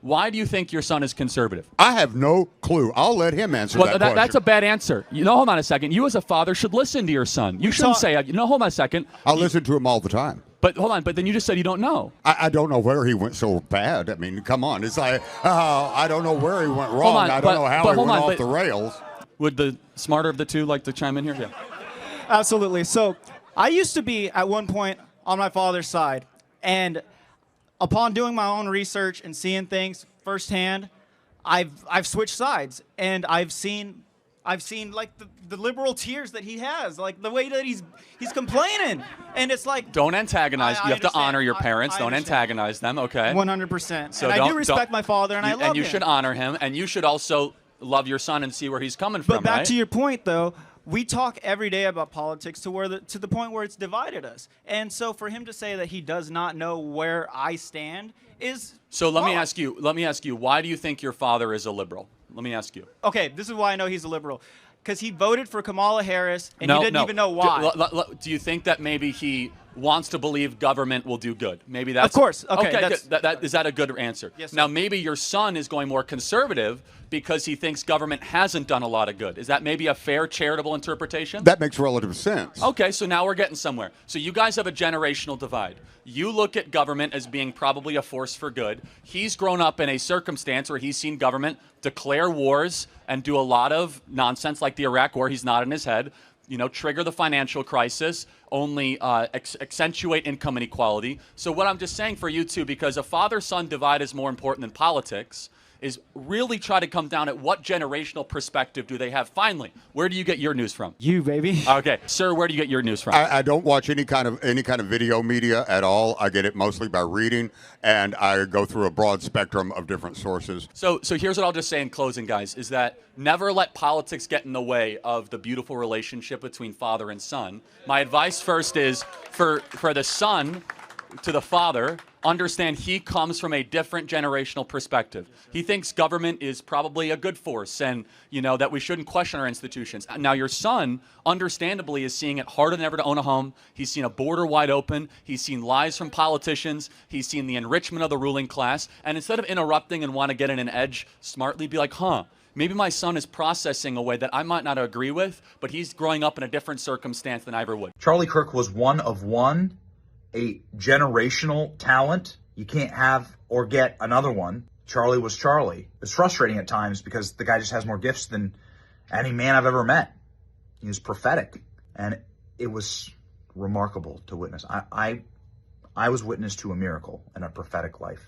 why do you think your son is conservative? I have no clue. I'll let him answer that question. That's a bad answer. Hold on a second. You as a father should listen to your son. You shouldn't say, hold on a second. I listen to him all the time. But hold on, but then you just said you don't know. I don't know where he went so bad. I mean, come on. It's like, I don't know where he went wrong. I don't know how he went off the rails. Would the smarter of the two like to chime in here? Yeah. Absolutely. So I used to be at one point on my father's side, and upon doing my own research and seeing things firsthand, I've switched sides, and I've seen like the liberal tears that he has, like the way that he's complaining, and it's like, don't antagonize. You have to honor your parents. Don't antagonize them. Okay. 100%. So and I do respect my father, and I love him. And you should honor him, and you should also love your son and see where he's coming from. But back to your point, though. We talk every day about politics to the point where it's divided us. And so for him to say that he does not know where I stand is So let me ask you, why do you think your father is a liberal? Let me ask you. Okay, this is why I know he's a liberal. Because he voted for Kamala Harris, and he didn't even know why. Do you think that maybe he wants to believe government will do good? Maybe that's... Of course. Okay, is that a good answer? Yes, sir. Now, maybe your son is going more conservative because he thinks government hasn't done a lot of good. Is that maybe a fair, charitable interpretation? That makes relative sense. Okay, so now we're getting somewhere. So you guys have a generational divide. You look at government as being probably a force for good. He's grown up in a circumstance where he's seen government declare wars and do a lot of nonsense like the Iraq War. He's nodding his head. Trigger the financial crisis, only accentuate income inequality. So what I'm just saying for you two, because a father-son divide is more important than politics, is really try to come down at what generational perspective do they have. Finally, where do you get your news from? You, baby. Okay, sir, where do you get your news from? I don't watch any kind of video media at all. I get it mostly by reading, and I go through a broad spectrum of different sources. So here's what I'll just say in closing, guys, is that never let politics get in the way of the beautiful relationship between father and son. My advice first is for the son to the father, understand he comes from a different generational perspective. He thinks government is probably a good force and, that we shouldn't question our institutions. Now, your son, understandably, is seeing it harder than ever to own a home. He's seen a border wide open. He's seen lies from politicians. He's seen the enrichment of the ruling class. And instead of interrupting and want to get in an edge, smartly be like, maybe my son is processing a way that I might not agree with, but he's growing up in a different circumstance than I ever would. Charlie Kirk was one of one, a generational talent. You can't have or get another one. Charlie was Charlie. It's frustrating at times because the guy just has more gifts than any man I've ever met. He was prophetic, and it was remarkable to witness. I was witness to a miracle and a prophetic life.